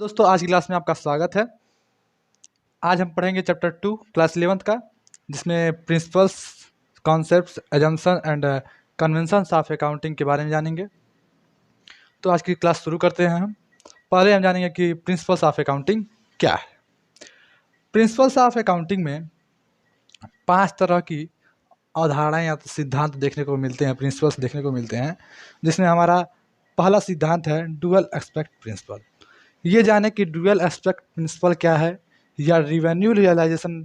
दोस्तों आज की क्लास में आपका स्वागत है। आज हम पढ़ेंगे चैप्टर 2 क्लास 11th का, जिसमें principles, concepts, assumption and conventions of accounting के बारे में जानेंगे। तो आज की क्लास शुरू करते हैं। हम पहले हम जानेंगे कि प्रिंसिपल्स ऑफ अकाउंटिंग क्या है। प्रिंसिपल्स ऑफ अकाउंटिंग में 5 तरह की अवधारणाएं या तो सिद्धांत देखने को मिलते हैं, प्रिंसिपल्स देखने को मिलते हैं, जिसमें हमारा पहला सिद्धांत है डुअल एस्पेक्ट प्रिंसिपल। ये जाने कि डुअल एस्पेक्ट प्रिंसिपल क्या है या रिवेन्यू रियलाइजेशन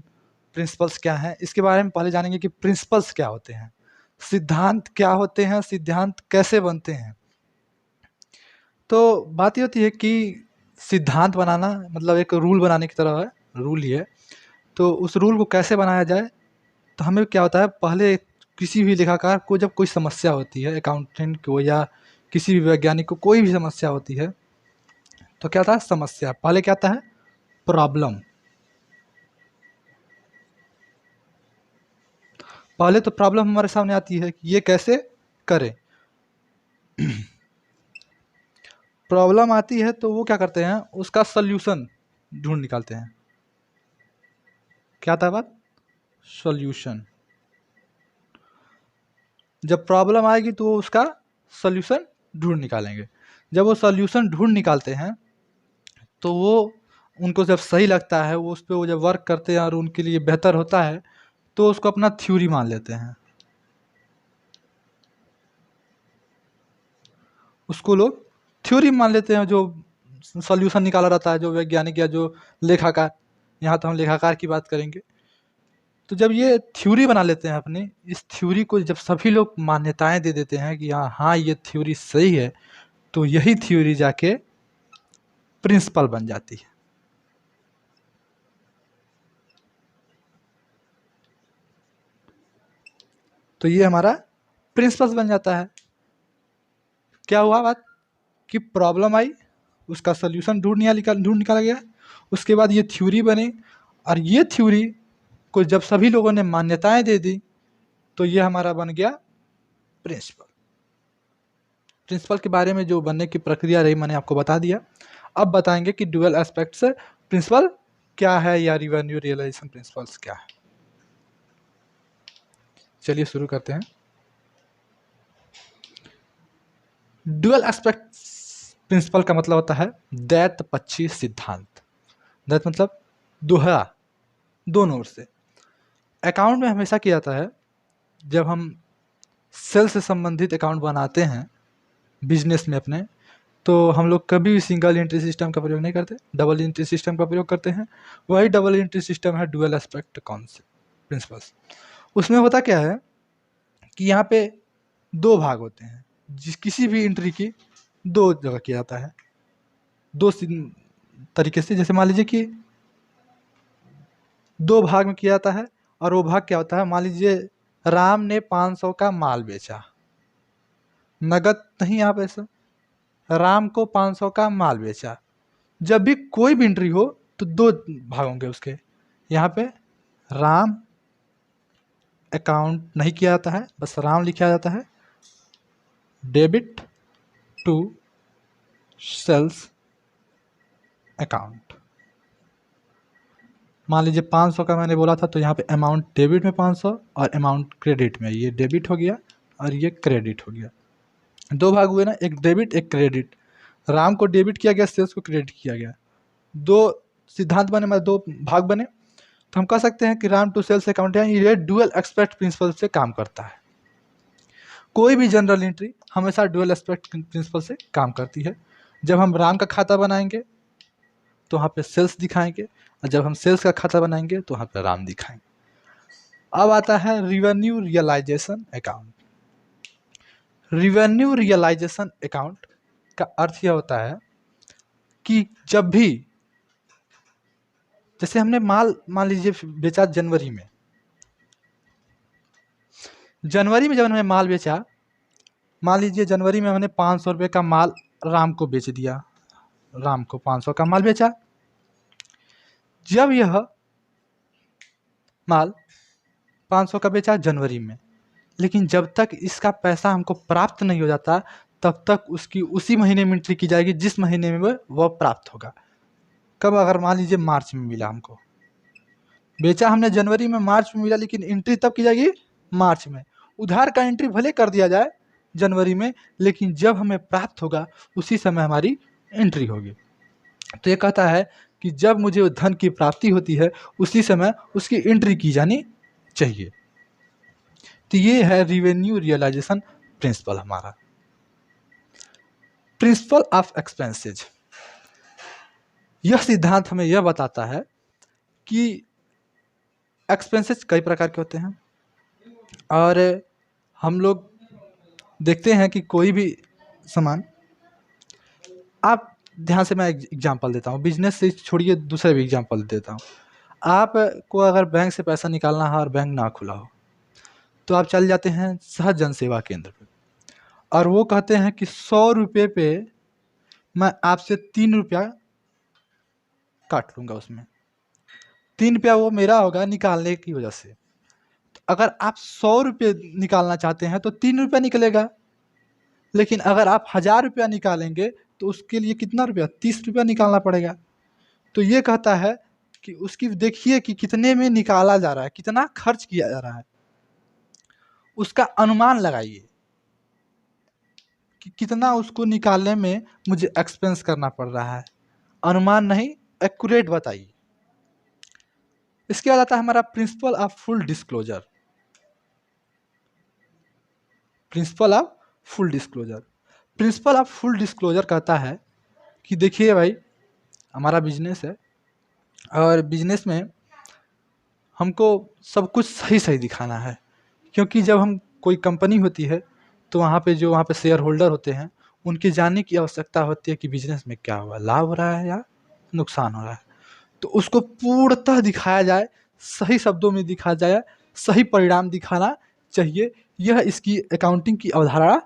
प्रिंसिपल्स क्या है, इसके बारे में पहले जानेंगे कि प्रिंसिपल्स क्या होते हैं, सिद्धांत क्या होते हैं, सिद्धांत कैसे बनते हैं। तो बात ये होती है कि सिद्धांत बनाना मतलब एक रूल बनाने की तरह है, रूल ही है। तो उस रूल को कैसे बनाया जाए, तो हमें क्या होता है, पहले किसी भी लेखाकार को जब कोई समस्या होती है, अकाउंटेंट को या किसी भी वैज्ञानिक को कोई भी समस्या होती है, तो क्या था समस्या, पहले क्या आता है प्रॉब्लम। पहले तो प्रॉब्लम हमारे सामने आती है कि ये कैसे करें। प्रॉब्लम आती है तो वो क्या करते हैं, उसका सॉल्यूशन ढूंढ निकालते हैं। क्या था बात, सॉल्यूशन। जब प्रॉब्लम आएगी तो वो उसका सॉल्यूशन ढूंढ निकालेंगे। जब वो सॉल्यूशन ढूंढ निकालते हैं तो वो उनको जब सही लगता है, वो उस पर वो जब वर्क करते हैं और उनके लिए बेहतर होता है, तो उसको अपना थ्योरी मान लेते हैं। उसको लोग थ्योरी मान लेते हैं, जो सॉल्यूशन निकाला रहता है, जो वैज्ञानिक या जो लेखाकार, यहाँ तो हम लेखाकार की बात करेंगे। तो जब ये थ्योरी बना लेते हैं अपनी, इस थ्योरी को जब सभी लोग मान्यताएं दे देते हैं कि हाँ ये थ्योरी सही है, तो यही थ्योरी जाके प्रिंसिपल बन जाती है। तो ये हमारा प्रिंसिपल बन जाता है। क्या हुआ बात कि प्रॉब्लम आई, उसका सोल्यूशन ढूंढ निकाला गया, उसके बाद ये थ्योरी बनी, और ये थ्योरी को जब सभी लोगों ने मान्यताएं दे दी, तो ये हमारा बन गया प्रिंसिपल। प्रिंसिपल के बारे में जो बनने की प्रक्रिया रही मैंने आपको बता दिया। अब बताएंगे कि डुअल एस्पेक्ट से प्रिंसिपल क्या है या रिवेन्यू रियलाइजेशन प्रिंसिपल्स क्या है। चलिए शुरू करते हैं। डुअल एस्पेक्ट प्रिंसिपल का मतलब होता है दैत पक्षी सिद्धांत। दैत मतलब दोहरा, दोनों ओर से। अकाउंट में हमेशा किया जाता है, जब हम सेल से संबंधित अकाउंट बनाते हैं बिजनेस में अपने, तो हम लोग कभी भी सिंगल एंट्री सिस्टम का प्रयोग नहीं करते, डबल एंट्री सिस्टम का प्रयोग करते हैं। वही डबल एंट्री सिस्टम है डुअल एस्पेक्ट कॉन्सेप्ट प्रिंसिपल्स। उसमें होता क्या है कि यहाँ पे 2 भाग होते हैं, किसी भी एंट्री की 2 जगह किया जाता है, 2 तरीके से। जैसे मान लीजिए कि 2 भाग में किया जाता है, और वो भाग क्या होता है, मान लीजिए राम ने 500 का माल बेचा, नगद नहीं यहाँ पैसा, राम को 500 का माल बेचा। जब भी कोई भी एंट्री हो तो 2 भाग होंगे उसके। यहाँ पे राम अकाउंट नहीं किया जाता है, बस राम लिखा जाता है, डेबिट टू सेल्स अकाउंट। मान लीजिए 500 का मैंने बोला था, तो यहाँ पे अमाउंट डेबिट में 500 और अमाउंट क्रेडिट में, ये डेबिट हो गया और ये क्रेडिट हो गया। 2 भाग हुए ना, एक डेबिट एक क्रेडिट। राम को डेबिट किया गया, सेल्स को क्रेडिट किया गया। 2 सिद्धांत बने, मतलब 2 भाग बने। तो हम कह सकते हैं कि राम टू सेल्स अकाउंट है, ये डुअल एस्पेक्ट प्रिंसिपल से काम करता है। कोई भी जनरल एंट्री हमेशा डुअल एस्पेक्ट प्रिंसिपल से काम करती है। जब हम राम का खाता बनाएंगे तो वहाँ पे सेल्स दिखाएंगे, और जब हम सेल्स का खाता बनाएंगे तो वहाँ पे राम दिखाएंगे। अब आता है revenue realisation account. Revenue realisation account का अर्थ यह होता है कि जब भी, जैसे हमने माल मान लीजिए बेचा जनवरी में, जब हमने माल बेचा, मान लीजिए जनवरी में हमने 500 रुपये का माल राम को बेच दिया, राम को 500 का माल बेचा। जब यह माल 500 का बेचा जनवरी में, लेकिन जब तक इसका पैसा हमको प्राप्त नहीं हो जाता, तब तक उसकी उसी महीने में एंट्री की जाएगी जिस महीने में वह प्राप्त होगा। कब? अगर मान लीजिए मार्च में मिला हमको, बेचा हमने जनवरी में, मार्च में मिला, लेकिन एंट्री तब की जाएगी मार्च में। उधार का एंट्री भले कर दिया जाए जनवरी में, लेकिन जब हमें प्राप्त होगा उसी समय हमारी एंट्री होगी। तो ये कहता है कि जब मुझे धन की प्राप्ति होती है उसी समय उसकी एंट्री की जानी चाहिए। तो ये है रिवेन्यू रियलाइजेशन प्रिंसिपल हमारा। प्रिंसिपल ऑफ एक्सपेंसेज, यह सिद्धांत हमें यह बताता है कि एक्सपेंसेस कई प्रकार के होते हैं, और हम लोग देखते हैं कि कोई भी सामान, आप ध्यान से, मैं एग्जांपल देता हूँ, बिजनेस से छोड़िए दूसरे भी एग्जांपल देता हूँ। आपको अगर बैंक से पैसा निकालना है और बैंक ना खुला हो, तो आप चल जाते हैं सहज जन सेवा केंद्र पे, और वो कहते हैं कि 100 रुपये पे मैं आपसे 3 रुपया काट लूँगा, उसमें 3 रुपया वो मेरा होगा निकालने की वजह से। तो अगर आप 100 रुपये निकालना चाहते हैं तो 3 रुपया निकलेगा, लेकिन अगर आप 1000 रुपया निकालेंगे तो उसके लिए कितना रुपया? 30 रुपया निकालना पड़ेगा। तो ये कहता है कि उसकी देखिए कि कितने में निकाला जा रहा है, कितना खर्च किया जा रहा है, उसका अनुमान लगाइए कि कितना उसको निकालने में मुझे एक्सपेंस करना पड़ रहा है। अनुमान नहीं, एक्यूरेट बताइए। इसके बाद आता है हमारा principle of full disclosure. Principle of full disclosure, principle of full disclosure कहता है कि देखिए भाई, हमारा बिजनेस है और बिजनेस में हमको सब कुछ सही सही दिखाना है, क्योंकि जब हम कोई कंपनी होती है तो वहाँ पे शेयर होल्डर होते हैं, उनके जानने की आवश्यकता होती है कि बिजनेस में क्या हुआ, लाभ हो रहा है या नुकसान हो रहा है। तो उसको पूर्णतः दिखाया जाए, सही शब्दों में दिखाया जाए, सही परिणाम दिखाना चाहिए। यह इसकी अकाउंटिंग की अवधारणा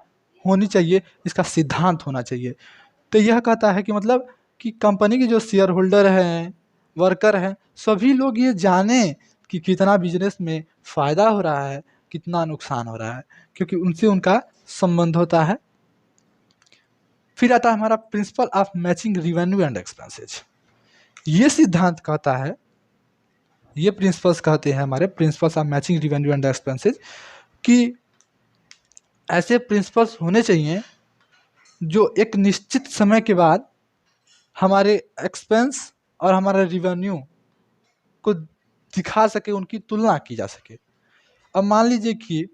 होनी चाहिए, इसका सिद्धांत होना चाहिए। तो यह कहता है कि मतलब कि कंपनी के जो शेयर होल्डर हैं, वर्कर हैं, सभी लोग ये जानें कि कितना बिजनेस में फ़ायदा हो रहा है, कितना नुकसान हो रहा है, क्योंकि उनसे उनका संबंध होता है। फिर आता है हमारा principle of matching revenue and expenses. ये सिद्धांत कहता है, ये प्रिंसिपल्स कहते हैं हमारे principles of matching revenue and expenses, कि ऐसे प्रिंसिपल्स होने चाहिए जो एक निश्चित समय के बाद हमारे एक्सपेंस और हमारे रिवेन्यू को दिखा सके, उनकी तुलना की जा सके। अब मान लीजिए कि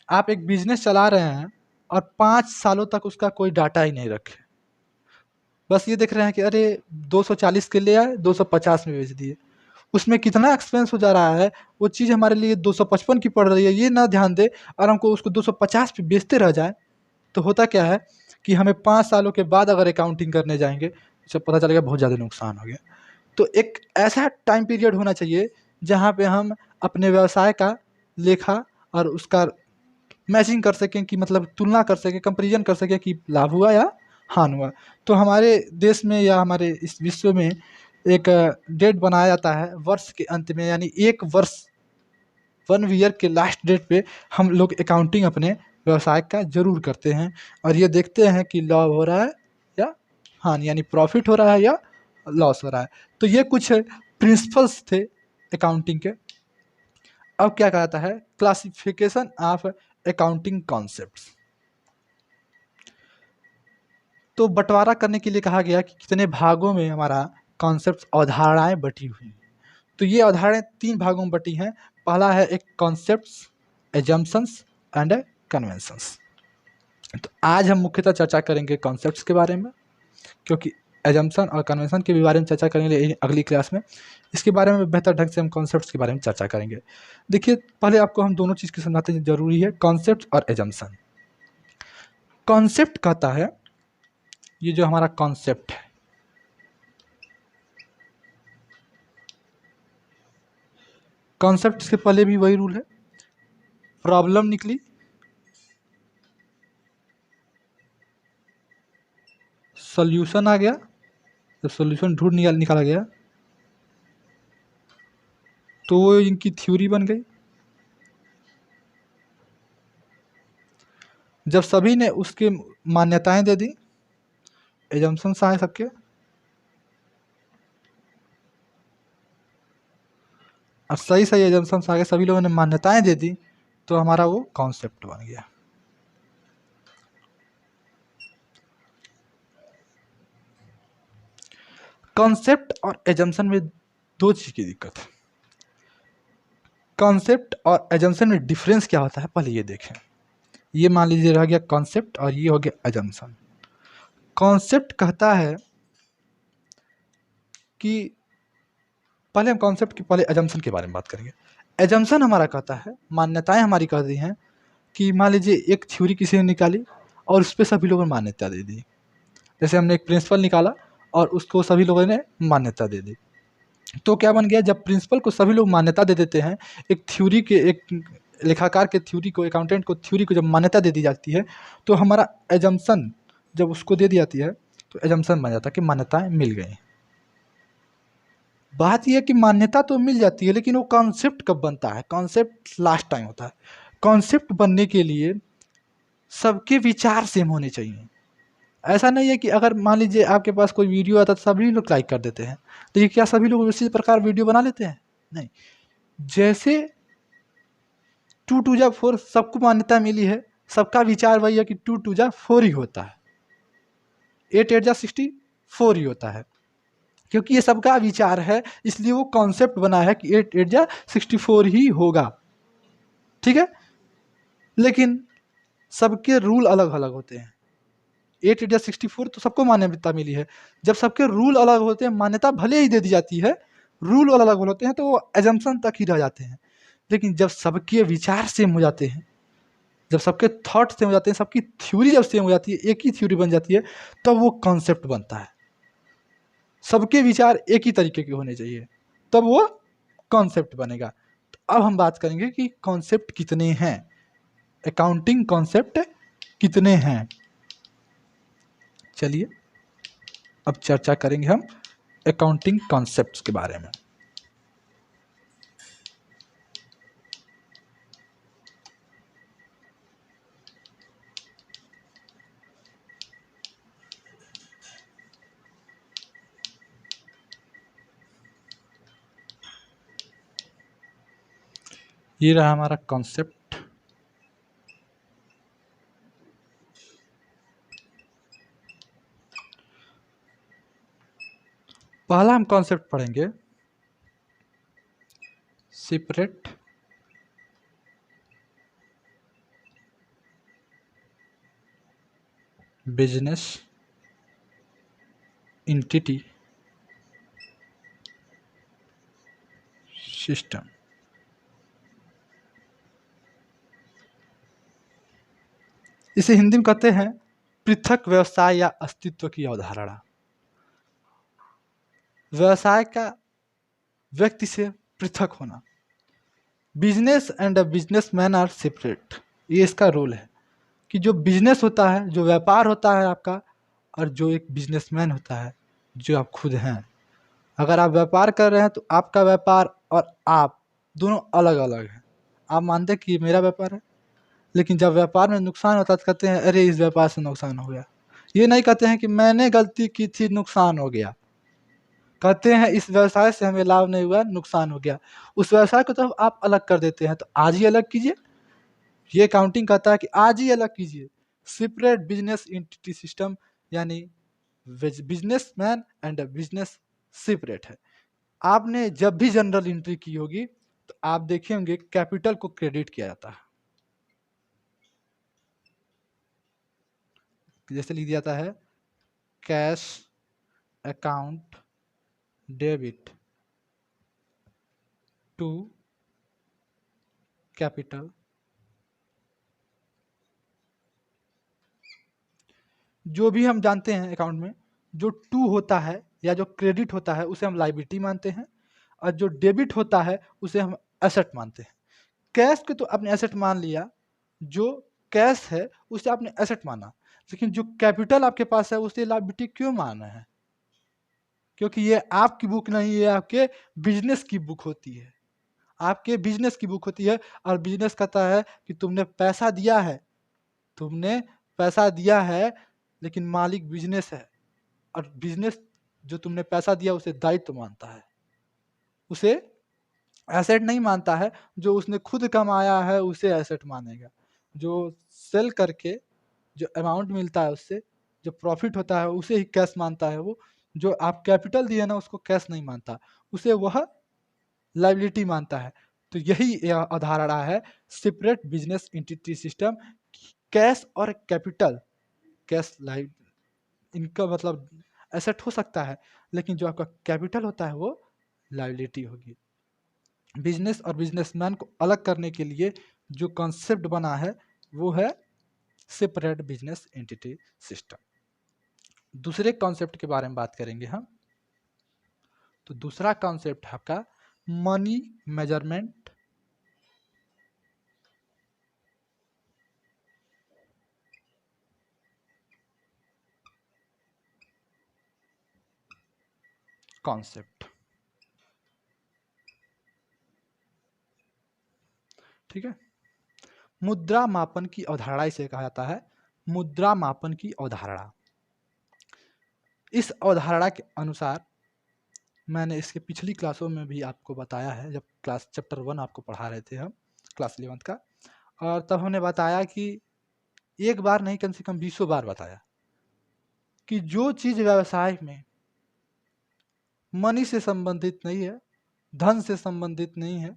आप एक बिजनेस चला रहे हैं और 5 सालों तक उसका कोई डाटा ही नहीं रखे, बस ये देख रहे हैं कि अरे 240 के ले आए, 250 में बेच दिए, उसमें कितना एक्सपेंस हो जा रहा है, वो चीज़ हमारे लिए 255 की पड़ रही है, ये ना ध्यान दे और हमको उसको 250 पे बेचते रह जाए, तो होता क्या है कि हमें 5 सालों के बाद अगर अकाउंटिंग करने जाएंगे जब पता चलेगा बहुत ज़्यादा नुकसान हो गया। तो एक ऐसा टाइम पीरियड होना चाहिए जहाँ पे हम अपने व्यवसाय का लेखा और उसका मैचिंग कर सकें, कि मतलब तुलना कर सकें, कंपेरिजन कर सकें कि लाभ हुआ या हानि हुआ। तो हमारे देश में या हमारे इस विश्व में एक डेट बनाया जाता है वर्ष के अंत में, यानी एक वर्ष, 1 ईयर के लास्ट डेट पे हम लोग अकाउंटिंग अपने व्यवसाय का जरूर करते हैं और ये देखते हैं कि लाभ हो रहा है या हानि, यानी प्रॉफिट हो रहा है या लॉस हो रहा है। तो ये कुछ प्रिंसिपल्स थे अकाउंटिंग के। अब क्या कहता है, क्लासिफिकेशन ऑफ अकाउंटिंग कॉन्सेप्ट्स। तो बंटवारा करने के लिए कहा गया कि कितने भागों में हमारा कॉन्सेप्ट अवधारणाएं बटी हुई हैं। तो ये अवधारणाएं 3 भागों में बटी हैं। पहला है एक कॉन्सेप्ट्स, एजम्पशंस एंड कन्वेंशंस। तो आज हम मुख्यतः चर्चा करेंगे कॉन्सेप्ट्स के बारे में, क्योंकि एजम्पशन और कन्वेंशन के भी बारे में चर्चा करेंगे अगली क्लास में। इसके बारे में बेहतर ढंग से हम कॉन्सेप्ट्स के बारे में चर्चा करेंगे। देखिए, पहले आपको हम दोनों चीज़ की समझाते हैं, जरूरी है कॉन्सेप्ट और एजम्पशन। कॉन्सेप्ट कहता है, ये जो हमारा कॉन्सेप्ट है, कॉन्सेप्ट से पहले भी वही रूल है, प्रॉब्लम निकली, सॉल्यूशन आ गया, जब सॉल्यूशन ढूंढ निकाला गया तो वो इनकी थ्योरी बन गई। जब सभी ने उसके मान्यताएं दे दी, एजम्पशंस आए सबके, और सही सही एजम्पन्स आगे सभी लोगों ने मान्यताएं दे दी तो हमारा वो कॉन्सेप्ट बन गया। कॉन्सेप्ट और एजम्पशन में दो चीज की दिक्कत है। कॉन्सेप्ट और एजम्पशन में डिफरेंस क्या होता है पहले ये देखें। ये मान लीजिए रह गया कॉन्सेप्ट और ये हो गया एजम्पशन। कॉन्सेप्ट कहता है कि पहले हम कॉन्सेप्ट की पहले एजम्पशन के बारे में बात करेंगे। एजम्पशन हमारा कहता है, मान्यताएं हमारी कहती हैं कि मान लीजिए एक थ्योरी किसी ने निकाली और उस पर सभी लोगों ने मान्यता दे दी। जैसे हमने एक प्रिंसिपल निकाला और उसको सभी लोगों ने मान्यता दे दी, तो क्या बन गया, जब प्रिंसिपल को सभी लोग मान्यता दे देते हैं, एक थ्योरी के, एक लेखाकार के थ्योरी को, अकाउंटेंट को थ्योरी को जब मान्यता दे दी जाती है तो हमारा एजम्पशन जब उसको दे दी जाती है तो एजम्पशन बन जाता है कि मान्यताएं मिल गई। बात यह है कि मान्यता तो मिल जाती है लेकिन वो कॉन्सेप्ट कब बनता है? कॉन्सेप्ट लास्ट टाइम होता है। कॉन्सेप्ट बनने के लिए सबके विचार सेम होने चाहिए। ऐसा नहीं है कि अगर मान लीजिए आपके पास कोई वीडियो आता है तो सभी लोग लाइक कर देते हैं, तो ये क्या सभी लोग उसी प्रकार वीडियो बना लेते हैं? नहीं। जैसे 2 2 जा 4 सबको मान्यता मिली है, सबका विचार वही है कि 2 2 जा 4 ही होता है, 8 8 जा 64 ही होता है, क्योंकि ये सबका विचार है इसलिए वो कॉन्सेप्ट बना है कि 8 8 जा 64 ही होगा। ठीक है, लेकिन सबके रूल अलग अलग होते हैं। 8 8 या 64 तो सबको मान्यता मिली है। जब सबके रूल अलग होते हैं, मान्यता भले ही दे दी जाती है, रूल अलग अलग होते हैं तो वो एजम्पशन तक ही रह जाते हैं। लेकिन जब सबके विचार सेम हो जाते हैं, जब सबके थॉट सेम हो जाते हैं, सबकी थ्योरी जब सेम हो जाती है, एक ही थ्योरी बन जाती है, तब वो कॉन्सेप्ट बनता है। सबके विचार एक ही तरीके के होने चाहिए, तब वो कॉन्सेप्ट बनेगा। तो अब हम बात करेंगे कि कॉन्सेप्ट कितने हैं, अकाउंटिंग कॉन्सेप्ट कितने हैं। चलिए अब चर्चा करेंगे हम अकाउंटिंग कॉन्सेप्ट्स के बारे में। ये रहा हमारा कॉन्सेप्ट। पहला हम कॉन्सेप्ट पढ़ेंगे सेपरेट बिजनेस एंटिटी सिस्टम। इसे हिंदी में कहते हैं पृथक व्यवसाय या अस्तित्व की अवधारणा। व्यवसाय का व्यक्ति से पृथक होना। Business and a businessman are separate, ये इसका रोल है कि जो बिजनेस होता है, जो व्यापार होता है आपका, और जो एक बिजनेसमैन होता है जो आप खुद हैं। अगर आप व्यापार कर रहे हैं तो आपका व्यापार और आप दोनों अलग अलग हैं। आप मानते हैं कि ये मेरा व्यापार है, लेकिन जब व्यापार में नुकसान होता है तो कहते हैं अरे इस व्यापार से नुकसान हो गया। ये नहीं कहते हैं कि मैंने गलती की थी नुकसान हो गया, कहते हैं इस व्यवसाय से हमें लाभ नहीं हुआ नुकसान हो गया। उस व्यवसाय को तो आप अलग कर देते हैं, तो आज ही अलग कीजिए। ये अकाउंटिंग कहता है कि आज ही अलग कीजिए। सेपरेट बिजनेस एंटिटी सिस्टम, यानी बिजनेसमैन एंड बिजनेस सेपरेट है। आपने जब भी जनरल एंट्री की होगी तो आप देखे होंगे कैपिटल को क्रेडिट किया जाता है। जैसे लिख दिया जाता है cash account debit to capital. जो भी हम जानते हैं अकाउंट में, जो टू होता है या जो क्रेडिट होता है उसे हम लाइबिलिटी मानते हैं, और जो डेबिट होता है उसे हम एसेट मानते हैं। कैश को तो आपने एसेट मान लिया, जो कैश है उसे आपने एसेट माना, लेकिन जो कैपिटल आपके पास है उसे लायबिलिटी क्यों माना है? क्योंकि ये आपकी बुक नहीं है, आपके बिजनेस की बुक होती है। आपके बिजनेस की बुक होती है, और बिजनेस कहता है कि तुमने पैसा दिया है, तुमने पैसा दिया है, लेकिन मालिक बिजनेस है, और बिजनेस जो तुमने पैसा दिया उसे दायित्व मानता है, उसे एसेट नहीं मानता है, जो उसने खुद कमाया है उसे एसेट मानेगा। जो सेल करके जो अमाउंट मिलता है उससे जो प्रॉफिट होता है उसे ही कैश मानता है वो। जो आप कैपिटल दिए ना उसको कैश नहीं मानता, उसे वह लाइबिलिटी मानता है। तो यही अवधारणा है separate business entity system. Cash और कैपिटल, कैश लाइव इनका मतलब एसेट हो सकता है, लेकिन जो आपका कैपिटल होता है वो लाइबिलिटी होगी। बिजनेस और बिजनेसमैन को अलग करने के लिए जो कॉन्सेप्ट बना है वो है सेपरेट बिजनेस एंटिटी सिस्टम। दूसरे कॉन्सेप्ट के बारे में बात करेंगे हम। तो दूसरा कॉन्सेप्ट है आपका मनी मेजरमेंट कॉन्सेप्ट। ठीक है, मुद्रा मापन की अवधारणा इसे कहा जाता है, मुद्रा मापन की अवधारणा। इस अवधारणा के अनुसार मैंने इसके पिछली क्लासों में भी आपको बताया है, जब क्लास चैप्टर 1 आपको पढ़ा रहे थे हम क्लास 11 का, और तब हमने बताया कि एक बार नहीं कम से कम 20 बार बताया कि जो चीज व्यवसाय में मनी से संबंधित नहीं है, धन से संबंधित नहीं है,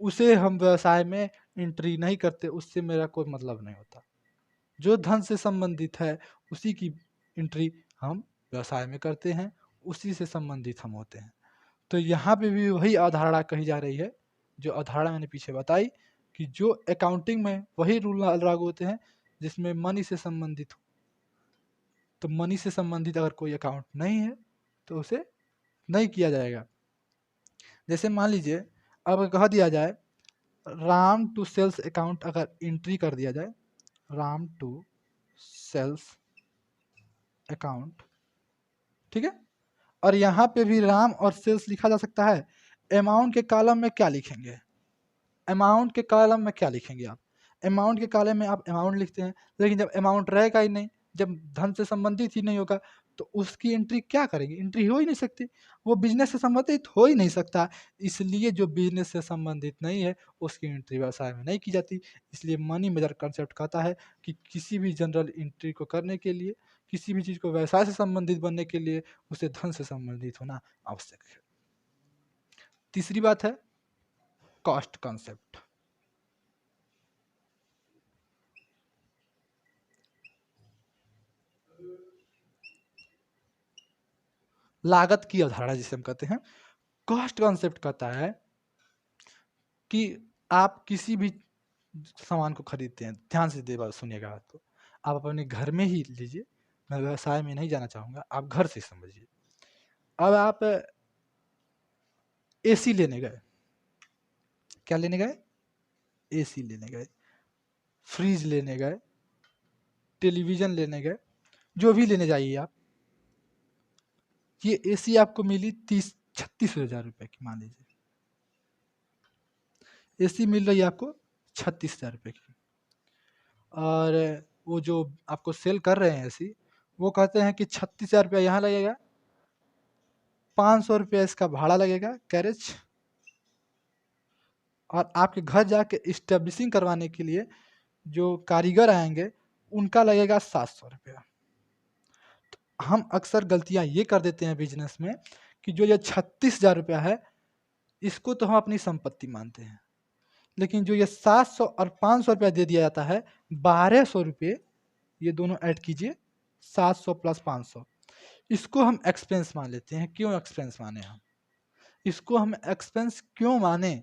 उसे हम व्यवसाय में एंट्री नहीं करते, उससे मेरा कोई मतलब नहीं होता। जो धन से संबंधित है उसी की एंट्री हम व्यवसाय में करते हैं, उसी से संबंधित हम होते हैं। तो यहाँ पे भी वही अवधारणा कही जा रही है जो अवधारणा मैंने पीछे बताई, कि जो अकाउंटिंग में वही रूल लागू होते हैं जिसमें मनी से संबंधित हो। तो मनी से संबंधित अगर कोई अकाउंट नहीं है तो उसे नहीं किया जाएगा। जैसे मान लीजिए अब कह दिया जाए राम टू सेल्स अकाउंट, अगर एंट्री कर दिया जाए राम टू सेल्स अकाउंट, ठीक है, और यहाँ पे भी राम और सेल्स लिखा जा सकता है। अमाउंट के कॉलम में क्या लिखेंगे, अमाउंट के कॉलम में क्या लिखेंगे आप, अमाउंट के कॉलम में आप अमाउंट लिखते हैं, लेकिन जब अमाउंट रहेगा ही नहीं, जब धन से संबंधित ही नहीं होगा, तो उसकी एंट्री क्या करेंगे, एंट्री हो ही नहीं सकती, वो बिजनेस से संबंधित हो ही नहीं सकता। इसलिए जो बिजनेस से संबंधित नहीं है उसकी एंट्री व्यवसाय में नहीं की जाती। इसलिए मनी मेजर कंसेप्ट कहता है कि किसी भी जनरल एंट्री को करने के लिए, किसी भी चीज़ को व्यवसाय से संबंधित बनने के लिए उसे धन से संबंधित होना आवश्यक है। तीसरी बात है कॉस्ट कंसेप्ट। लागत की अवधारणा जिसे हम कहते हैं। कॉस्ट कॉन्सेप्ट कहता है कि आप किसी भी सामान को खरीदते हैं, ध्यान से दे बात सुनिएगा बात को, आप अपने घर में ही लीजिए, मैं व्यवसाय में नहीं जाना चाहूँगा, आप घर से समझिए। अब आप एसी लेने गए, क्या लेने गए, एसी लेने गए, फ्रिज लेने गए, टेलीविज़न लेने गए, जो भी लेने जाइए आप, ये एसी आपको मिली 36,000 रुपये की, मान लीजिए एसी मिल रही है आपको 36,000 रुपये की, और वो जो आपको सेल कर रहे हैं एसी, वो कहते हैं कि 36,000 रुपया यहाँ लगेगा, 500 रुपया इसका भाड़ा लगेगा कैरेज, और आपके घर जाके इस्टेब्लिशिंग करवाने के लिए जो कारीगर आएंगे उनका लगेगा 700 रुपया। तो हम अक्सर गलतियां ये कर देते हैं बिजनेस में कि जो ये 36,000 रुपया है इसको तो हम अपनी संपत्ति मानते हैं, लेकिन जो ये 700 और 500 रुपया दे दिया जाता है, 1200 रुपये, ये दोनों ऐड कीजिए, 700 प्लस 500, इसको हम एक्सपेंस मान लेते हैं। क्यों एक्सपेंस माने हम, इसको हम एक्सपेंस क्यों माने,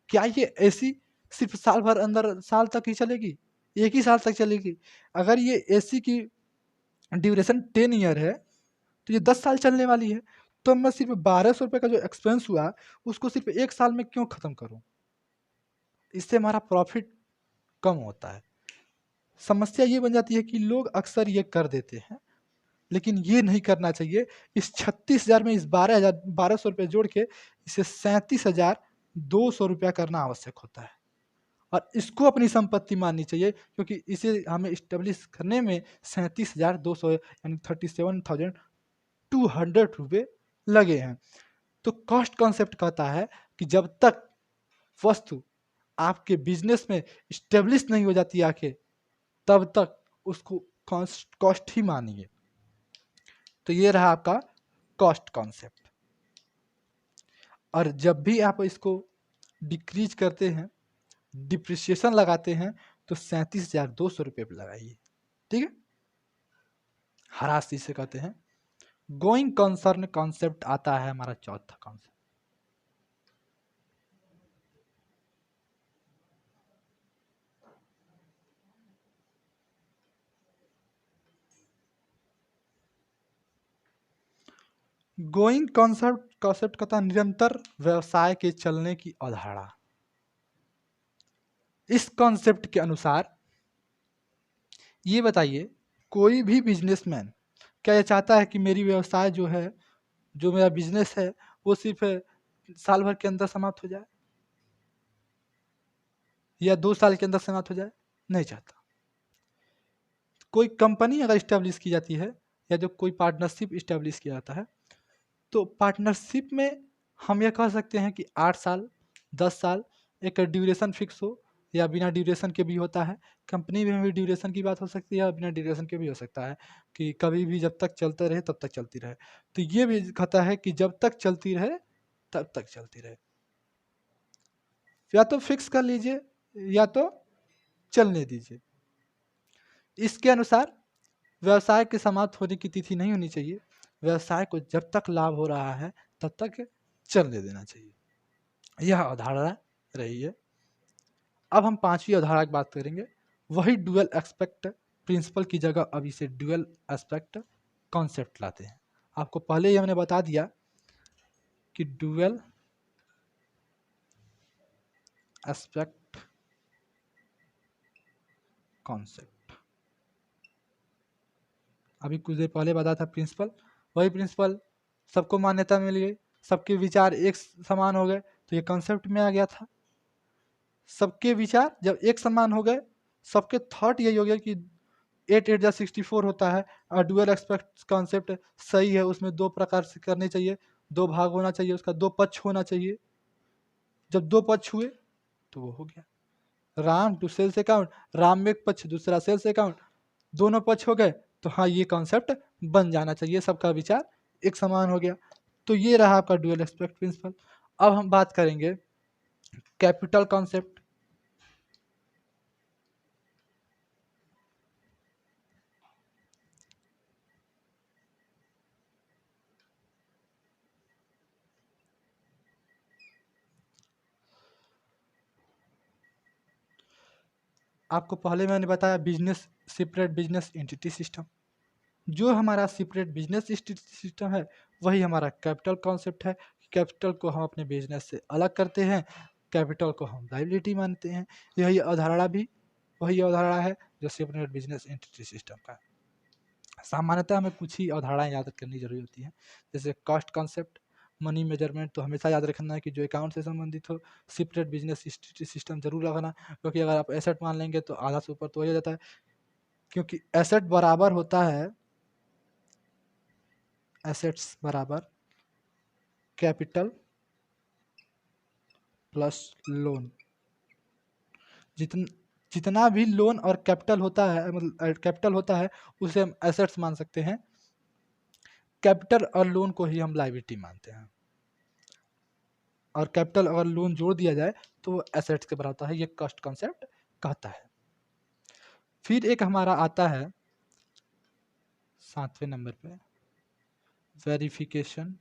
क्या ये एसी सिर्फ साल भर अंदर साल तक ही चलेगी, एक ही साल तक चलेगी? अगर ये एसी की ड्यूरेशन 10 ईयर है तो ये 10 साल चलने वाली है, तो मैं सिर्फ 1200 रुपये का जो एक्सपेंस हुआ उसको सिर्फ एक साल में क्यों ख़त्म करूं? इससे हमारा प्रॉफिट कम होता है। समस्या ये बन जाती है कि लोग अक्सर ये कर देते हैं, लेकिन ये नहीं करना चाहिए। इस 36,000 में इस 12,000 1200 रुपये जोड़ के इसे 37,200 रुपया करना आवश्यक होता है, और इसको अपनी संपत्ति माननी चाहिए, क्योंकि इसे हमें इस्टेब्लिश करने में 37,200 यानी 37,200 रुपये लगे हैं। तो कॉस्ट कॉन्सेप्ट कहता है कि जब तक वस्तु आपके बिजनेस में स्टेब्लिश नहीं हो जाती आके, तब तक उसको कॉस्ट ही मानिए। तो ये रहा आपका कॉस्ट कॉन्सेप्ट। और जब भी आप इसको डिक्रीज करते हैं, डिप्रिसिएशन लगाते हैं, तो 37,200 रुपये पे लगाइए, ठीक है। हरास इसे कहते हैं। गोइंग कंसर्न कॉन्सेप्ट आता है हमारा चौथा कॉन्सेप्ट। गोइंग कॉन्सेप्ट कहता है निरंतर व्यवसाय के चलने की अवधारणा। इस कॉन्सेप्ट के अनुसार ये बताइए, कोई भी बिजनेसमैन क्या ये चाहता है कि मेरी व्यवसाय जो है, जो मेरा बिजनेस है, वो सिर्फ साल भर के अंदर समाप्त हो जाए या 2 साल के अंदर समाप्त हो जाए? नहीं चाहता। कोई कंपनी अगर इस्टेब्लिश की जाती है या जो कोई पार्टनरशिप इस्टेब्लिश किया जाता है, तो पार्टनरशिप में हम ये कह सकते हैं कि 8 साल, 10 साल एक ड्यूरेशन फिक्स हो, या बिना ड्यूरेशन के भी होता है। कंपनी में भी ड्यूरेशन की बात हो सकती है और बिना ड्यूरेशन के भी हो सकता है कि कभी भी जब तक चलते रहे तब तक चलती रहे। तो ये भी कहता है कि जब तक चलती रहे तब तक चलती रहे, या तो फिक्स कर लीजिए या तो चलने दीजिए। इसके अनुसार व्यवसाय के समाप्त होने की तिथि नहीं होनी चाहिए। व्यवसाय को जब तक लाभ हो रहा है तब तक चलने देना चाहिए। यह अवधारणा रही है। अब हम पांचवी अवधारणा की बात करेंगे। वही डुअल एस्पेक्ट प्रिंसिपल की जगह अब इसे डुअल एस्पेक्ट कॉन्सेप्ट लाते हैं। आपको पहले ही हमने बता दिया कि डुअल एस्पेक्ट कॉन्सेप्ट, अभी कुछ देर पहले बताया था प्रिंसिपल। वही प्रिंसिपल सबको मान्यता मिल गई, सबके विचार एक समान हो गए, तो ये कॉन्सेप्ट में आ गया था। सबके विचार जब एक समान हो गए, सबके थॉट यही हो गया कि 8 8 जा 64 होता है और डुअल एस्पेक्ट कॉन्सेप्ट सही है। उसमें 2 प्रकार से करने चाहिए, 2 भाग होना चाहिए, उसका 2 पक्ष होना चाहिए। जब 2 पक्ष हुए तो वो हो गया। Ram to sales account, Ram में एक पक्ष, दूसरा सेल्स अकाउंट, दोनों पक्ष हो गए तो हाँ ये कॉन्सेप्ट बन जाना चाहिए, सबका विचार एक समान हो गया। तो ये रहा आपका डुअल एस्पेक्ट प्रिंसिपल। अब हम बात करेंगे कैपिटल कॉन्सेप्ट। आपको पहले मैंने बताया business separate business entity system. जो हमारा सेपरेट बिजनेस सिस्टम है वही हमारा कैपिटल कॉन्सेप्ट है। कैपिटल को हम अपने बिजनेस से अलग करते हैं, कैपिटल को हम लायबिलिटी मानते हैं। यही अवधारणा भी वही अवधारणा है जो सेपरेट बिजनेस एंटिटी सिस्टम का। सामान्यतः हमें कुछ ही अवधारणाएं याद करनी जरूरी होती हैं, जैसे कॉस्ट कॉन्सेप्ट, मनी मेजरमेंट तो हमेशा याद रखना है कि जो अकाउंट से संबंधित हो। सेपरेट बिजनेस सिस्टम जरूर रखना, क्योंकि अगर आप एसेट मान लेंगे तो आधा से ऊपर तो हो जाता है, क्योंकि एसेट बराबर होता है, एसेट्स बराबर कैपिटल प्लस लोन। जितना भी लोन और कैपिटल होता है, मतलब कैपिटल होता है, उसे हम एसेट्स मान सकते हैं। कैपिटल और लोन को ही हम लायबिलिटी मानते हैं, और कैपिटल अगर लोन जोड़ दिया जाए तो वो एसेट्स के बराबर होता है। ये कॉस्ट कॉन्सेप्ट कहता है। फिर एक हमारा आता है 7वें नंबर पे, वेरिफिकेशन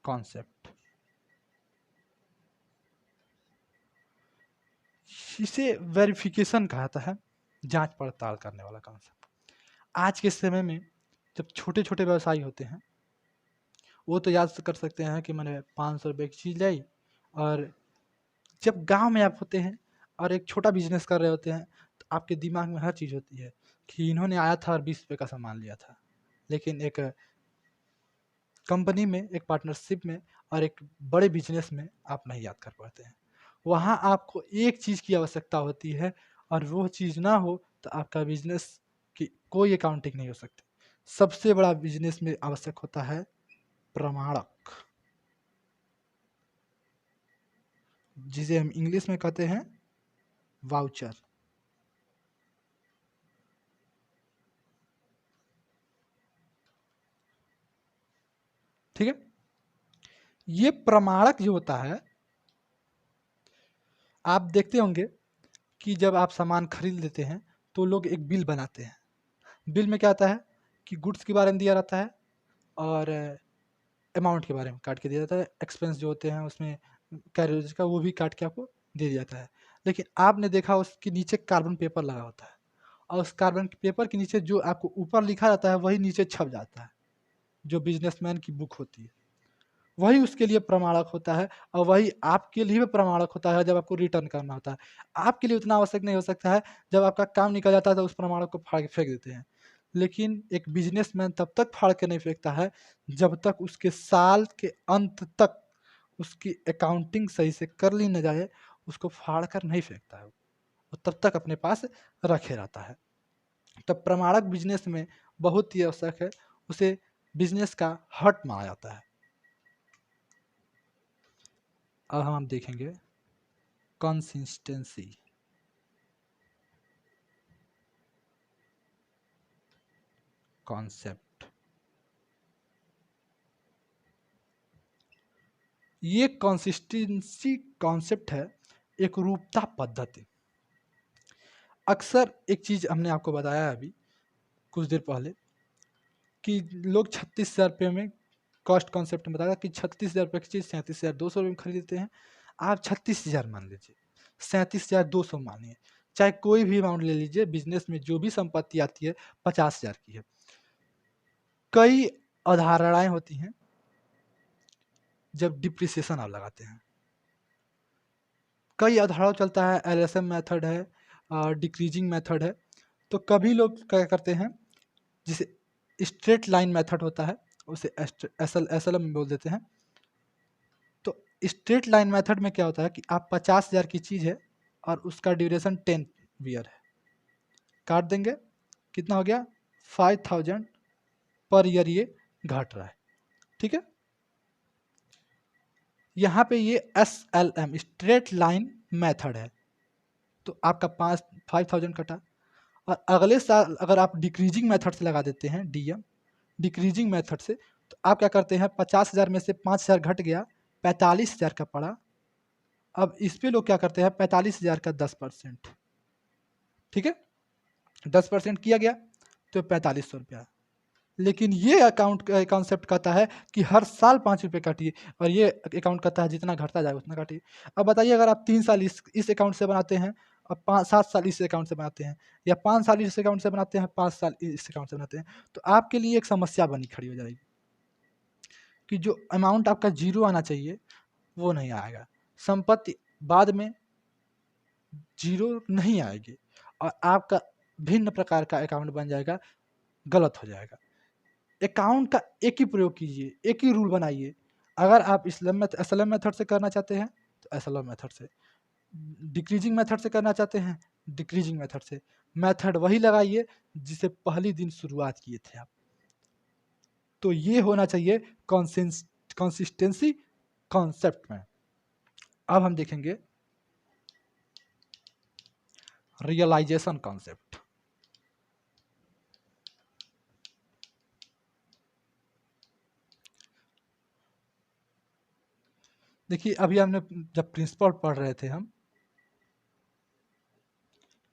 कॉन्सेप्ट। इसे वेरिफिकेशन कहता है, जांच पड़ताल करने वाला कॉन्सेप्ट। आज के समय में जब छोटे छोटे व्यवसायी होते हैं, वो तो याद कर सकते हैं कि मैंने 500 रुपये की चीज़ लाई, और जब गांव में आप होते हैं और एक छोटा बिजनेस कर रहे होते हैं, तो आपके दिमाग में हर चीज़ होती है कि इन्होंने आया था और 20 रुपये का सामान लिया था। लेकिन एक कंपनी में, एक पार्टनरशिप में और एक बड़े बिजनेस में आप नहीं याद कर पाते हैं। वहाँ आपको एक चीज़ की आवश्यकता होती है, और वो चीज़ ना हो तो आपका बिजनेस कि कोई अकाउंटिंग नहीं हो सकती। सबसे बड़ा बिजनेस में आवश्यक होता है प्रमाणक, जिसे हम इंग्लिश में कहते हैं वाउचर। ठीक है, ये प्रमाणक जो होता है, आप देखते होंगे कि जब आप सामान खरीद लेते हैं तो लोग एक बिल बनाते हैं। बिल में क्या आता है कि गुड्स के बारे में दिया रहता है और अमाउंट के बारे में काट के दिया जाता है, एक्सपेंस जो होते हैं उसमें कैरेज का वो भी काट के आपको दे दिया जाता है। लेकिन आपने देखा उसके नीचे कार्बन पेपर लगा होता है और उस कार्बन पेपर के नीचे जो आपको ऊपर लिखा जाता है वही नीचे छप जाता है, जो बिजनेसमैन की बुक होती है, वही उसके लिए प्रमाणक होता है और वही आपके लिए भी प्रमाणक होता है जब आपको रिटर्न करना होता है। आपके लिए उतना आवश्यक नहीं हो सकता है, जब आपका काम निकल जाता है तो उस प्रमाणक को फाड़ के फेंक देते हैं। लेकिन एक बिजनेसमैन तब तक फाड़ के नहीं फेंकता है जब तक उसके साल के अंत तक उसकी अकाउंटिंग सही से कर ली न जाए, उसको फाड़ कर नहीं फेंकता है, वो तब तक अपने पास रखे रहता है। तब प्रमाणक बिजनेस में बहुत ही आवश्यक है, उसे बिजनेस का हार्ट माना जाता है। अब हम देखेंगे कंसिस्टेंसी। कॉन्सेप्ट, ये कंसिस्टेंसी कॉन्सेप्ट है, एक रूपता पद्धति। अक्सर एक चीज हमने आपको बताया अभी कुछ देर पहले कि लोग 36,000 रुपये में कॉस्ट कॉन्सेप्ट में बताया कि 36,000 रुपये की चीज़ 37,200 में खरीदते हैं। आप 36,000 मान लीजिए, 37,200 मानिए, चाहे कोई भी अमाउंट ले लीजिए, बिजनेस में जो भी संपत्ति आती है 50,000 की है। कई अवधारणाएं होती हैं जब डिप्रिसिएशन आप लगाते हैं, कई अवधारणा चलता है, एलएसएम मेथड है, डिक्रीजिंग मेथड है। तो कभी लोग क्या करते हैं, जिसे स्ट्रेट लाइन मेथड होता है उसे एसएलएम बोल देते हैं। तो स्ट्रेट लाइन मेथड में क्या होता है कि आप 50,000 की चीज़ है और उसका ड्यूरेशन 10 ईयर है, काट देंगे, कितना हो गया 5,000 पर ईयर ये घट रहा है। ठीक है, यहाँ पे ये SLM स्ट्रेट लाइन मेथड है, तो आपका 5,000 कटा। और अगले साल अगर आप डिक्रीजिंग मेथड से लगा देते हैं, DM डिक्रीजिंग मेथड से, तो आप क्या करते हैं 50,000 में से 5,000 घट गया, 45,000 का पड़ा। अब इस पे लोग क्या करते हैं 45,000 का 10%, ठीक है, 10% किया गया तो 4,500 रुपया। लेकिन ये अकाउंट कॉन्सेप्ट कहता है कि हर साल 5 रुपये काटिए, और ये अकाउंट कहता है जितना घटता जाए उतना काटिए। अब बताइए अगर आप 3 साल इस अकाउंट से बनाते हैं और 7 साल इस अकाउंट से बनाते हैं, या 5 साल इस अकाउंट से बनाते हैं, 5 साल इस अकाउंट से बनाते हैं, तो आपके लिए एक समस्या बनी खड़ी हो जाएगी कि जो अमाउंट आपका जीरो आना चाहिए वो नहीं आएगा, संपत्ति बाद में जीरो नहीं आएगी और आपका भिन्न प्रकार का अकाउंट बन जाएगा, गलत हो जाएगा। अकाउंट का एक ही प्रयोग कीजिए, एक ही रूल बनाइए। अगर आप एसएलएम मेथड से करना चाहते हैं तो एसएलएम मेथड से, डिक्रीजिंग मेथड से करना चाहते हैं डिक्रीजिंग मेथड से, मेथड वही लगाइए जिसे पहली दिन शुरुआत किए थे आप। तो ये होना चाहिए कंसिस्टेंसी कॉन्सेप्ट में। अब हम देखेंगे रियलाइजेशन कॉन्सेप्ट। देखिए अभी हमने जब प्रिंसिपल पढ़ रहे थे,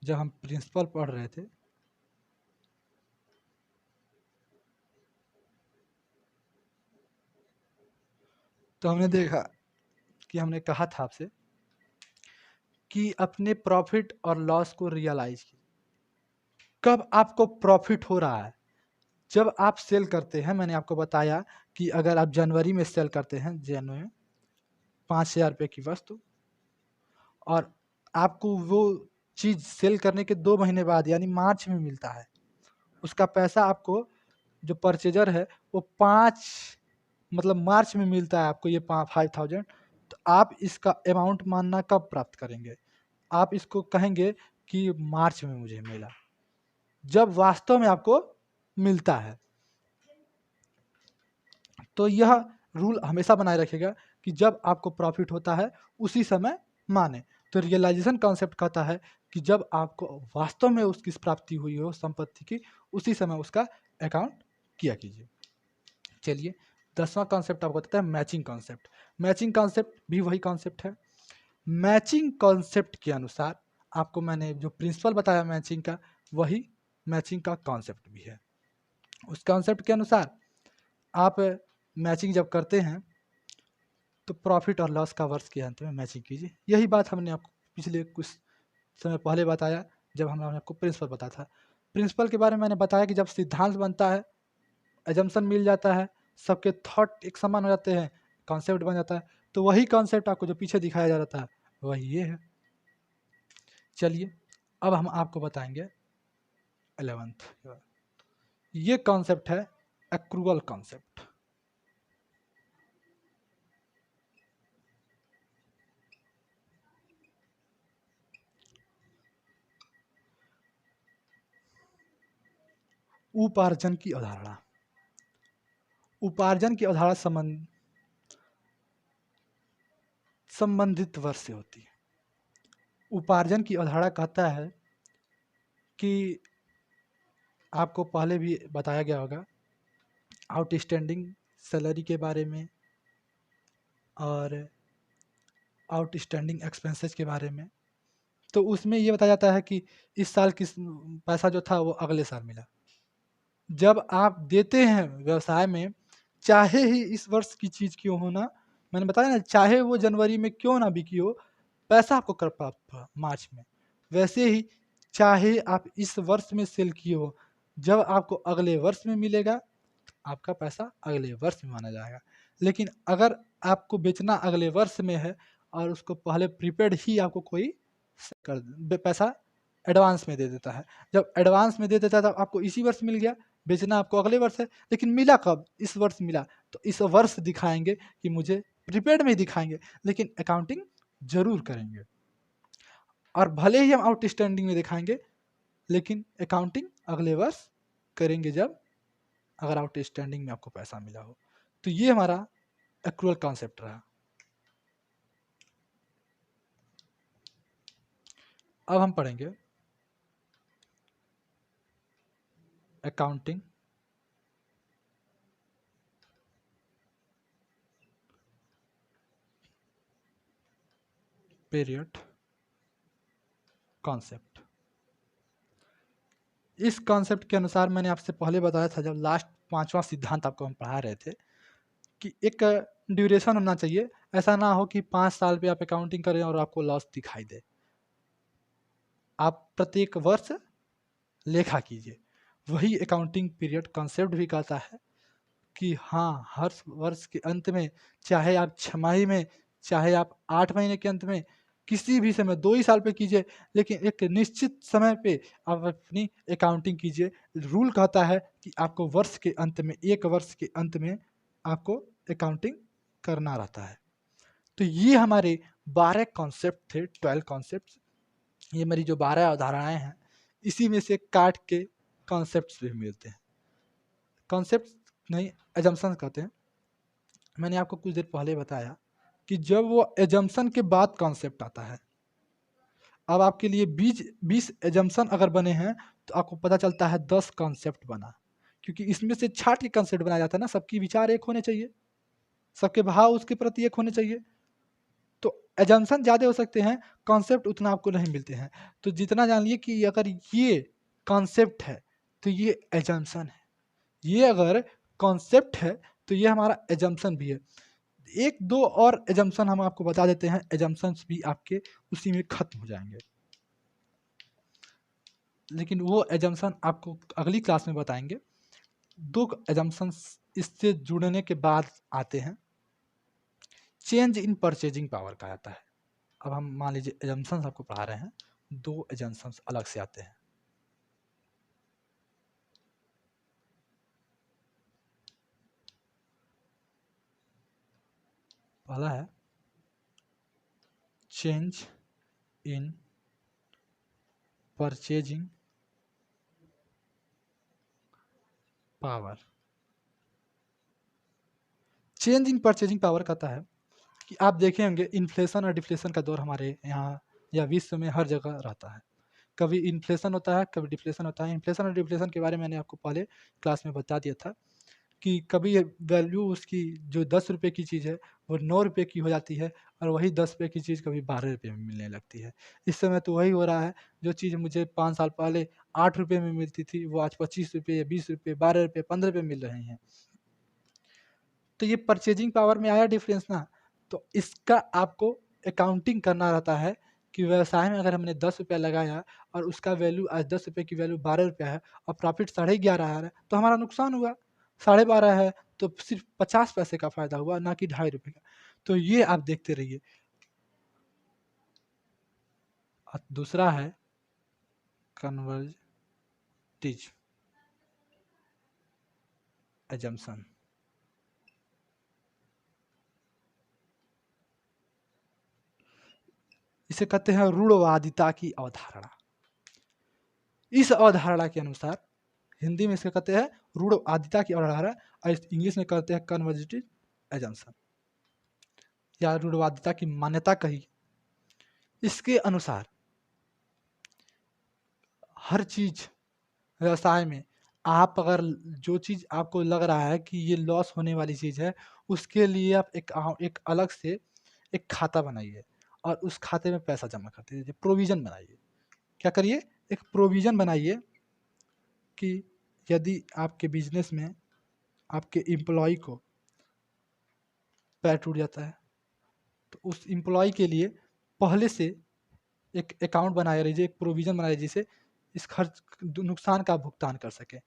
जब हम प्रिंसिपल पढ़ रहे थे तो हमने देखा कि हमने कहा था आपसे कि अपने प्रॉफिट और लॉस को रियलाइज कीजिए। कब आपको प्रॉफिट हो रहा है, जब आप सेल करते हैं। मैंने आपको बताया कि अगर आप जनवरी में सेल करते हैं, जनवरी में 5,000 रुपये की वस्तु, और आपको वो चीज़ सेल करने के 2 महीने बाद यानी मार्च में मिलता है, उसका पैसा आपको जो परचेजर है वो 5 मतलब मार्च में मिलता है आपको ये 5,000, तो आप इसका अमाउंट मानना कब प्राप्त करेंगे? आप इसको कहेंगे कि मार्च में मुझे मिला। जब वास्तव में आपको मिलता है। तो यह रूल हमेशा बनाए रखेगा कि जब आपको प्रॉफिट होता है उसी समय माने। तो रियलाइजेशन कॉन्सेप्ट कहता है कि जब आपको वास्तव में उसकी प्राप्ति हुई हो संपत्ति की, उसी समय उसका अकाउंट किया कीजिए। चलिए 10वां कॉन्सेप्ट आपको बताता है मैचिंग कॉन्सेप्ट। मैचिंग कॉन्सेप्ट भी वही कॉन्सेप्ट है। मैचिंग कॉन्सेप्ट के अनुसार आपको मैंने जो प्रिंसिपल बताया मैचिंग का, वही मैचिंग का कॉन्सेप्ट भी है। उस कॉन्सेप्ट के अनुसार आप मैचिंग जब करते हैं तो प्रॉफिट और लॉस का वर्ष के अंत में मैचिंग कीजिए। यही बात हमने आपको पिछले कुछ समय पहले बताया जब हमने आपको प्रिंसिपल बताया था। प्रिंसिपल के बारे में मैंने बताया कि जब सिद्धांत बनता है, एजम्पशन मिल जाता है, सबके थॉट एक समान हो जाते हैं, कॉन्सेप्ट बन जाता है, तो वही कॉन्सेप्ट आपको जो पीछे दिखाया जा रहा था वही ये है। चलिए अब हम आपको बताएंगे 11th, ये कॉन्सेप्ट है एक्रूअल कॉन्सेप्ट। उपार्जन की अवधारणा। उपार्जन की अवधारणा संबंधित वर्ष से होती है। उपार्जन की अवधारणा कहता है कि आपको पहले भी बताया गया होगा आउटस्टैंडिंग सैलरी के बारे में और आउटस्टैंडिंग एक्सपेंसेस के बारे में। तो उसमें ये बताया जाता है कि इस साल किस पैसा जो था वो अगले साल मिला। जब आप देते हैं व्यवसाय में, चाहे ही इस वर्ष की चीज़ क्यों हो ना, मैंने बताया ना, चाहे वो जनवरी में क्यों ना बिकी हो, पैसा आपको कर प्राप्त हुआ मार्च में। वैसे ही चाहे आप इस वर्ष में सेल किए हो, जब आपको अगले वर्ष में मिलेगा आपका पैसा अगले वर्ष में माना जाएगा। लेकिन अगर आपको बेचना अगले वर्ष में है और उसको पहले प्रीपेड ही आपको कोई पैसा एडवांस में दे देता है, जब एडवांस में दे देता है तब आपको इसी वर्ष मिल गया, बेचना आपको अगले वर्ष है, लेकिन मिला कब? इस वर्ष मिला, तो इस वर्ष दिखाएंगे कि मुझे प्रीपेड में ही दिखाएंगे, लेकिन अकाउंटिंग जरूर करेंगे। और भले ही हम आउटस्टैंडिंग में दिखाएंगे, लेकिन अकाउंटिंग अगले वर्ष करेंगे जब अगर आउटस्टैंडिंग में आपको पैसा मिला हो। तो ये हमारा एक्रूअल कॉन्सेप्ट रहा। अब हम पढ़ेंगे अकाउंटिंग पीरियड कॉन्सेप्ट। इस कॉन्सेप्ट के अनुसार मैंने आपसे पहले बताया था, जब लास्ट 5वां सिद्धांत आपको हम पढ़ा रहे थे, कि एक ड्यूरेशन होना चाहिए। ऐसा ना हो कि 5 साल पे आप अकाउंटिंग करें और आपको लॉस दिखाई दे। आप प्रत्येक वर्ष लेखा कीजिए। वही अकाउंटिंग पीरियड कॉन्सेप्ट भी कहता है कि हाँ, हर वर्ष के अंत में, चाहे आप छमाही में, चाहे आप 8 महीने के अंत में, किसी भी समय 2 ही साल पे कीजिए, लेकिन एक निश्चित समय पे आप अपनी अकाउंटिंग कीजिए। रूल कहता है कि आपको वर्ष के अंत में, एक वर्ष के अंत में आपको अकाउंटिंग करना रहता है। तो ये हमारे 12 कॉन्सेप्ट थे, 12 कॉन्सेप्ट। ये मेरी जो 12 अवधारणाएं हैं, इसी में से काट के कॉन्सेप्ट्स भी मिलते हैं। कॉन्सेप्ट नहीं, एजम्पशन कहते हैं। मैंने आपको कुछ देर पहले बताया कि जब वो एजम्पशन के बाद कॉन्सेप्ट आता है, अब आपके लिए 20 एजम्पशन अगर बने हैं तो आपको पता चलता है 10 कॉन्सेप्ट बना, क्योंकि इसमें से छाट के कॉन्सेप्ट बनाया जाता है ना। सबकी विचार एक होने चाहिए, सबके भाव उसके प्रति एक होने चाहिए। तो एजम्पशन ज़्यादा हो सकते हैं, कॉन्सेप्ट उतना आपको नहीं मिलते हैं। तो जितना जान लिए कि अगर ये कॉन्सेप्ट है तो ये एजम्पशन है, ये अगर कॉन्सेप्ट है तो ये हमारा एजम्पशन भी है। एक दो और एजम्पशन हम आपको बता देते हैं, एजम्पशंस भी आपके उसी में खत्म हो जाएंगे, लेकिन वो एजम्पशन आपको अगली क्लास में बताएंगे। 2 एजम्पशंस इससे जुड़ने के बाद आते हैं, चेंज इन परचेजिंग पावर कहा जाता है। अब हम मान लीजिए एजम्पशंस आपको पढ़ा रहे हैं, 2 एजम्पशंस अलग से आते हैं। पहला है change in purchasing power. Change in purchasing power कहता है कि आप देखे होंगे इन्फ्लेशन और डिफ्लेशन का दौर हमारे यहाँ या विश्व में हर जगह रहता है। कभी इन्फ्लेशन होता है, कभी डिफ्लेशन होता है। इन्फ्लेशन और डिफ्लेशन के बारे में मैंने आपको पहले क्लास में बता दिया था कि कभी वैल्यू उसकी जो 10 रुपये की चीज़ है वो 9 रुपये की हो जाती है और वही 10 रुपये की चीज़ कभी 12 रुपये में मिलने लगती है। इस समय तो वही हो रहा है, जो चीज़ मुझे 5 साल पहले 8 रुपये में मिलती थी वो आज 25 रुपये, 20 रुपये, 12 रुपये, 15 रुपये मिल रही हैं। तो ये परचेजिंग पावर में आया डिफरेंस ना, तो इसका आपको अकाउंटिंग करना रहता है कि व्यवसाय में अगर हमने 10 रुपया लगाया और उसका वैल्यू आज 10 रुपये की वैल्यू 12 रुपया है और प्रॉफिट 11.5 है तो हमारा नुकसान हुआ। 12.5 है तो सिर्फ 50 पैसे का फायदा हुआ, ना कि 2.5 रुपये का। तो ये आप देखते रहिए। दूसरा है कन्वर्जेटिव एजम्पशन। इसे कहते हैं रूढ़वादिता की अवधारणा। इस अवधारणा के अनुसार हिंदी में इसे कहते हैं रूढ़वादिता की अवधारणा और इंग्लिश में कहते हैं कन्वर्जेटिव एजम्पशन या रूढ़वादिता की मान्यता कही। इसके अनुसार हर चीज व्यवसाय में आप अगर जो चीज आपको लग रहा है कि ये लॉस होने वाली चीज है, उसके लिए आप एक अलग से एक खाता बनाइए और उस खाते में पैसा जमा कर दीजिए, प्रोविजन बनाइए। क्या करिए? एक प्रोविजन बनाइए कि यदि आपके बिजनेस में आपके एम्प्लॉय को पैर टूट जाता है तो उस एम्प्लॉय के लिए पहले से एक अकाउंट बनाए रहिए, एक प्रोविजन बनाए जिसे इस खर्च नुकसान का भुगतान कर सके।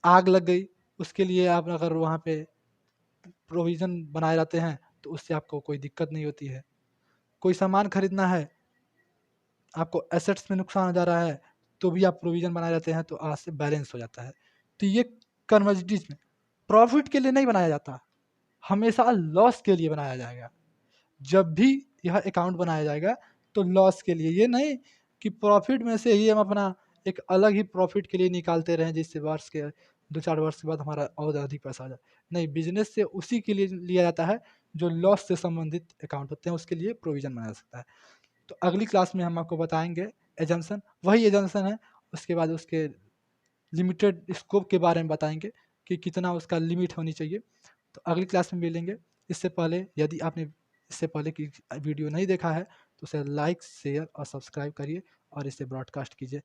आग लग गई, उसके लिए आप अगर वहाँ पे प्रोविजन बनाए रहते हैं तो उससे आपको कोई दिक्कत नहीं होती है। कोई सामान खरीदना है, आपको एसेट्स में नुकसान हो जा रहा है तो भी आप प्रोविजन बनाए रहते हैं तो आज से बैलेंस हो जाता है। तो ये कन्वर्जेटिव में प्रॉफिट के लिए नहीं बनाया जाता, हमेशा लॉस के लिए बनाया जाएगा। जब भी यह अकाउंट बनाया जाएगा तो लॉस के लिए, ये नहीं कि प्रॉफिट में से ही हम अपना एक अलग ही प्रॉफिट के लिए निकालते रहें जिससे वर्ष के 2-4 वर्ष के बाद हमारा और अधिक पैसा आ जाए। नहीं, बिजनेस से उसी के लिए लिया जाता है जो लॉस से संबंधित अकाउंट होते हैं, उसके लिए प्रोविजन बनाया जा सकता है। तो अगली क्लास में हम आपको बताएंगे एजम्पशन, वही एजम्पशन है, उसके बाद उसके लिमिटेड स्कोप के बारे में बताएंगे कि कितना उसका लिमिट होनी चाहिए। तो अगली क्लास में मिलेंगे। इससे पहले यदि आपने इससे पहले की वीडियो नहीं देखा है तो उसे लाइक, शेयर और सब्सक्राइब करिए और इसे ब्रॉडकास्ट कीजिए।